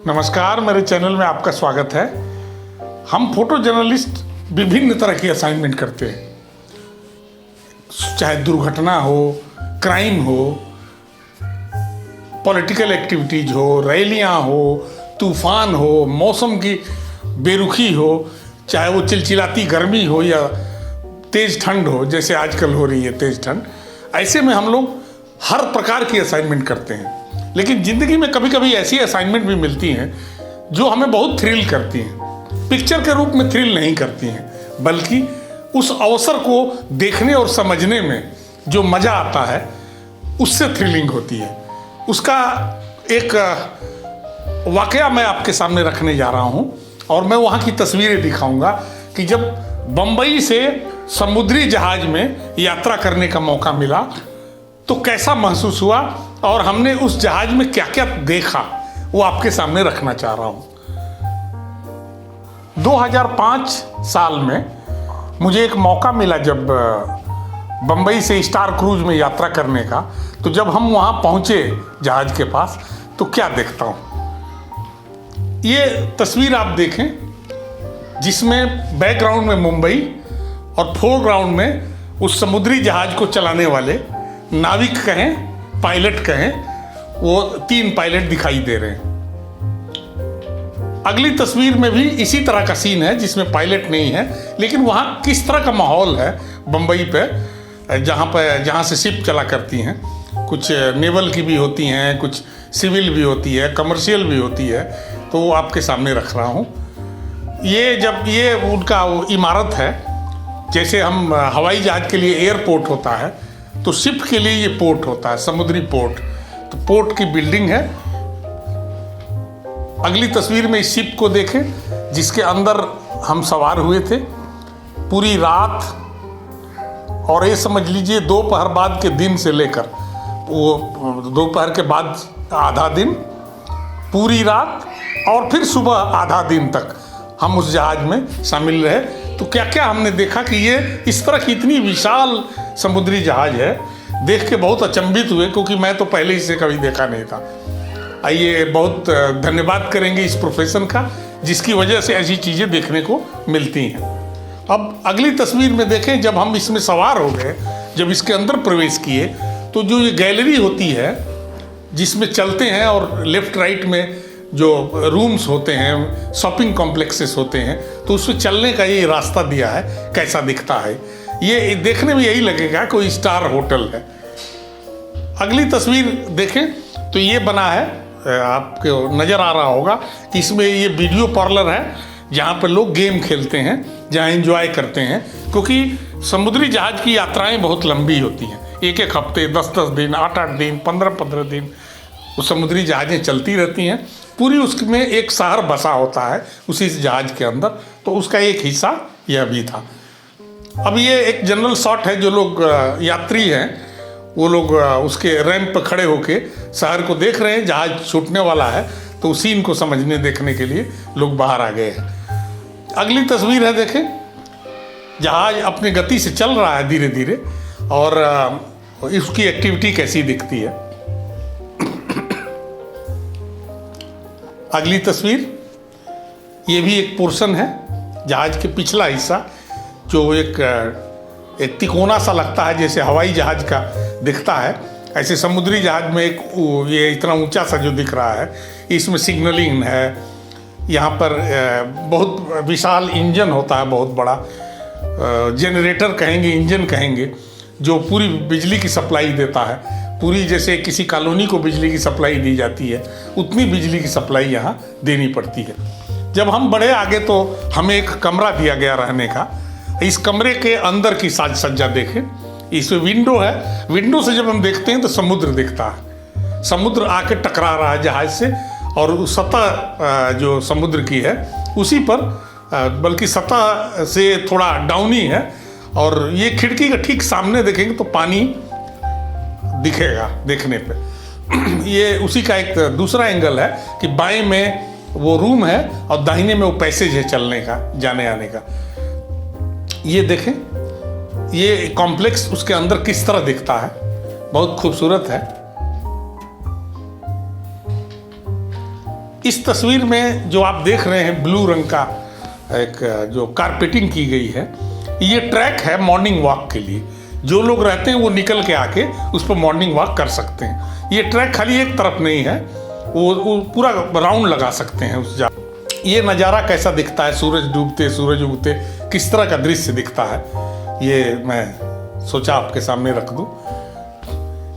नमस्कार, मेरे चैनल में आपका स्वागत है। हम फोटो जर्नलिस्ट विभिन्न तरह की असाइनमेंट करते हैं, चाहे दुर्घटना हो, क्राइम हो, पॉलिटिकल एक्टिविटीज हो, रैलियां हो, तूफान हो, मौसम की बेरुखी हो, चाहे वो चिलचिलाती गर्मी हो या तेज़ ठंड हो, जैसे आजकल हो रही है तेज़ ठंड। ऐसे में हम लोग हर प्रकार की असाइनमेंट करते हैं। लेकिन ज़िंदगी में कभी कभी ऐसी असाइनमेंट भी मिलती हैं जो हमें बहुत थ्रिल करती हैं। पिक्चर के रूप में थ्रिल नहीं करती हैं, बल्कि उस अवसर को देखने और समझने में जो मज़ा आता है उससे थ्रिलिंग होती है। उसका एक वाकया मैं आपके सामने रखने जा रहा हूँ और मैं वहाँ की तस्वीरें दिखाऊंगा कि जब बम्बई से समुद्री जहाज में यात्रा करने का मौका मिला तो कैसा महसूस हुआ और हमने उस जहाज में क्या क्या देखा, वो आपके सामने रखना चाह रहा हूँ। 2005 साल में मुझे एक मौका मिला जब बम्बई से स्टार क्रूज में यात्रा करने का। तो जब हम वहाँ पहुँचे जहाज के पास तो क्या देखता हूँ, ये तस्वीर आप देखें जिसमें बैकग्राउंड में मुंबई और फोरग्राउंड में उस समुद्री जहाज को चलाने वाले नाविक कहें, पायलट कहें, वो 3 पायलट दिखाई दे रहे हैं। अगली तस्वीर में भी इसी तरह का सीन है जिसमें पायलट नहीं है, लेकिन वहाँ किस तरह का माहौल है बम्बई पे, जहाँ से शिप चला करती हैं। कुछ नेवल की भी होती हैं, कुछ सिविल भी होती है, कमर्शियल भी होती है। तो वो आपके सामने रख रहा हूँ। ये उनका वो इमारत है, जैसे हम हवाई जहाज के लिए एयरपोर्ट होता है तो शिप के लिए ये पोर्ट होता है, समुद्री पोर्ट। तो पोर्ट की बिल्डिंग है। अगली तस्वीर में इस शिप को देखें जिसके अंदर हम सवार हुए थे पूरी रात, और ये समझ लीजिए दोपहर बाद के दिन से लेकर वो दोपहर के बाद आधा दिन, पूरी रात और फिर सुबह आधा दिन तक हम उस जहाज में शामिल रहे। तो क्या क्या हमने देखा कि ये इस तरह की इतनी विशाल समुद्री जहाज है, देख के बहुत अचंभित हुए, क्योंकि मैं तो पहले इसे कभी देखा नहीं था। आइए, बहुत धन्यवाद करेंगे इस प्रोफेशन का जिसकी वजह से ऐसी चीज़ें देखने को मिलती हैं। अब अगली तस्वीर में देखें, जब हम इसमें सवार हो गए, जब इसके अंदर प्रवेश किए तो जो ये गैलरी होती है जिसमें चलते हैं और लेफ्ट राइट में जो रूम्स होते हैं, शॉपिंग कॉम्प्लेक्सेस होते हैं, तो उसमें चलने का ये रास्ता दिया है। कैसा दिखता है ये देखने में यही लगेगा कोई स्टार होटल है। अगली तस्वीर देखें तो ये बना है, आपको नज़र आ रहा होगा कि इसमें ये वीडियो पार्लर है जहाँ पर लोग गेम खेलते हैं, जहाँ एंजॉय करते हैं। क्योंकि समुद्री जहाज की यात्राएं बहुत लंबी होती हैं, 1-1 हफ्ते, 10-10 दिन, 8-8 दिन, 15-15 दिन वो समुद्री जहाज़ें चलती रहती हैं। पूरी उसमें एक शहर बसा होता है उसी जहाज के अंदर, तो उसका एक हिस्सा यह भी था। अब ये एक जनरल शॉट है, जो लोग यात्री हैं वो लोग उसके रैंप पर खड़े होके शहर को देख रहे हैं। जहाज छूटने वाला है तो उस सीन को समझने देखने के लिए लोग बाहर आ गए हैं। अगली तस्वीर है, देखें जहाज अपनी गति से चल रहा है धीरे धीरे, और इसकी एक्टिविटी कैसी दिखती है। अगली तस्वीर, ये भी एक पोर्शन है जहाज के पिछला हिस्सा, जो एक तिकोना सा लगता है, जैसे हवाई जहाज का दिखता है। ऐसे समुद्री जहाज में ये इतना ऊंचा सा जो दिख रहा है, इसमें सिग्नलिंग है। यहाँ पर बहुत विशाल इंजन होता है, बहुत बड़ा जनरेटर कहेंगे, इंजन कहेंगे, जो पूरी बिजली की सप्लाई देता है। पूरी जैसे किसी कॉलोनी को बिजली की सप्लाई दी जाती है, उतनी बिजली की सप्लाई यहाँ देनी पड़ती है। जब हम बढ़े आगे तो हमें एक कमरा दिया गया रहने का। इस कमरे के अंदर की साज सज्जा देखें, इसमें विंडो है। विंडो से जब हम देखते हैं तो समुद्र दिखता है। समुद्र आके टकरा रहा है जहाज से, और सतह जो समुद्र की है उसी पर, बल्कि सतह से थोड़ा डाउनी है। और ये खिड़की के ठीक सामने देखेंगे तो पानी दिखेगा देखने पे। ये उसी का एक दूसरा एंगल है कि बाएं में वो रूम है और दाहिने में वो पैसेज है चलने का, जाने आने का। ये देखें, ये कॉम्प्लेक्स उसके अंदर किस तरह दिखता है, बहुत खूबसूरत है। इस तस्वीर में जो आप देख रहे हैं ब्लू रंग का एक जो कारपेटिंग की गई है, ये ट्रैक है मॉर्निंग वॉक के लिए। जो लोग रहते हैं वो निकल के आके उस पर मॉर्निंग वॉक कर सकते हैं। ये ट्रैक खाली एक तरफ नहीं है, वो पूरा राउंड लगा सकते हैं उस जगह। ये नज़ारा कैसा दिखता है, सूरज डूबते सूरज उगते, किस तरह का दृश्य दिखता है, ये मैं सोचा आपके सामने रख दूं।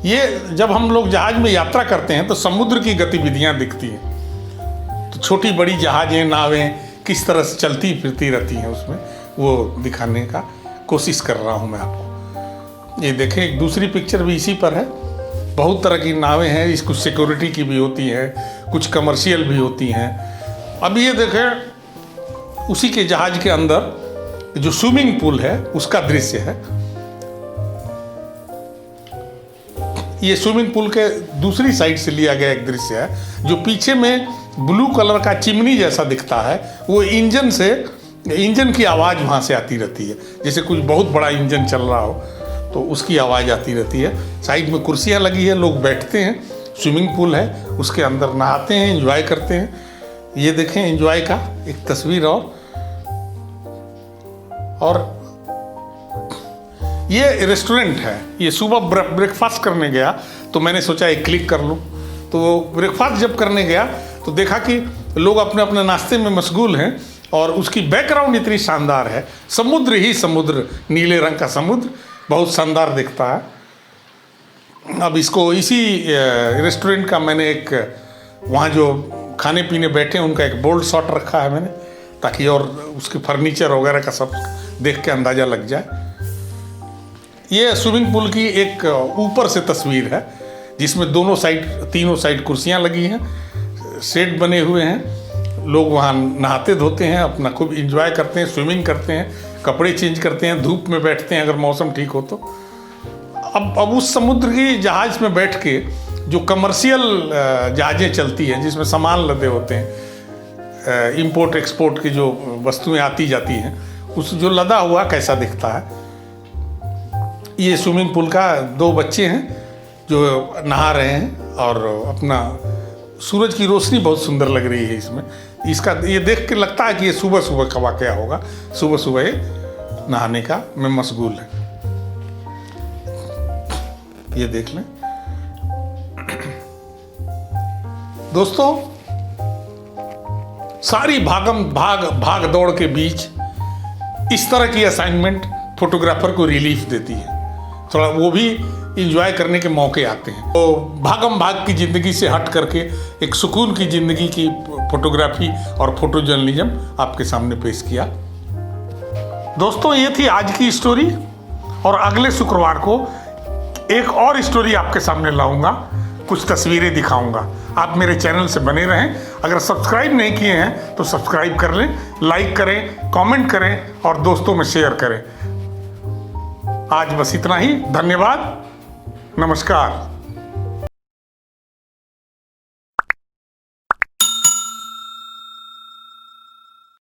ये जब हम लोग जहाज में यात्रा करते हैं तो समुद्र की गतिविधियां दिखती हैं, तो छोटी बड़ी जहाजें, नावें किस तरह से चलती फिरती रहती हैं उसमें, वो दिखाने का कोशिश कर रहा हूं मैं आपको। ये देखें, एक दूसरी पिक्चर भी इसी पर है। बहुत तरह की नावें हैं, कुछ सिक्योरिटी की भी होती हैं, कुछ कमर्शियल भी होती हैं। अब ये देखें, उसी के जहाज के अंदर जो स्विमिंग पूल है उसका दृश्य है। ये स्विमिंग पूल के दूसरी साइड से लिया गया एक दृश्य है। जो पीछे में ब्लू कलर का चिमनी जैसा दिखता है, वो इंजन की आवाज़ वहाँ से आती रहती है। जैसे कुछ बहुत बड़ा इंजन चल रहा हो तो उसकी आवाज़ आती रहती है। साइड में कुर्सियाँ लगी है, लोग बैठते हैं, स्विमिंग पूल है, उसके अंदर नहाते हैं, एंजॉय करते हैं। ये देखें एंजॉय का एक तस्वीर। और ये रेस्टोरेंट है। ये सुबह ब्रेकफास्ट करने गया तो मैंने सोचा एक क्लिक कर लूँ। तो ब्रेकफास्ट जब करने गया तो देखा कि लोग अपने अपने नाश्ते में मशगूल हैं और उसकी बैकग्राउंड इतनी शानदार है, समुद्र ही समुद्र, नीले रंग का समुद्र बहुत शानदार दिखता है। अब इसको इसी रेस्टोरेंट का मैंने एक, वहाँ जो खाने पीने बैठे हैं उनका एक बोल्ड शॉट रखा है मैंने, ताकि और उसके फर्नीचर वगैरह का सब देख के अंदाज़ा लग जाए। ये स्विमिंग पूल की एक ऊपर से तस्वीर है जिसमें तीनों साइड कुर्सियाँ लगी हैं, शेड बने हुए हैं। लोग वहाँ नहाते धोते हैं, अपना खूब इंजॉय करते हैं, स्विमिंग करते हैं, कपड़े चेंज करते हैं, धूप में बैठते हैं अगर मौसम ठीक हो तो। अब उस समुद्र की जहाज़ में बैठ के जो कमर्शियल जहाज़ें चलती हैं जिसमें सामान लदे होते हैं, इंपोर्ट एक्सपोर्ट की जो वस्तुएं आती जाती हैं, उस जो लदा हुआ कैसा दिखता है। ये स्विमिंग पूल का 2 बच्चे हैं जो नहा रहे हैं और अपना, सूरज की रोशनी बहुत सुंदर लग रही है इसमें। इसका ये देख के लगता है कि ये सुबह सुबह का वाकया होगा। सुबह सुबह ये नहाने का में मशगूल है। ये देख लें दोस्तों, सारी भाग दौड़ के बीच इस तरह की असाइनमेंट फोटोग्राफर को रिलीफ देती है, थोड़ा वो भी इंजॉय करने के मौके आते हैं। तो भागम भाग की ज़िंदगी से हट करके एक सुकून की ज़िंदगी की फोटोग्राफी और फोटो जर्नलिज्म आपके सामने पेश किया। दोस्तों, ये थी आज की स्टोरी और अगले शुक्रवार को एक और स्टोरी आपके सामने लाऊंगा, कुछ तस्वीरें दिखाऊंगा। आप मेरे चैनल से बने रहें। अगर सब्सक्राइब नहीं किए हैं तो सब्सक्राइब कर लें, लाइक करें, कमेंट करें और दोस्तों में शेयर करें। आज बस इतना ही। धन्यवाद, नमस्कार।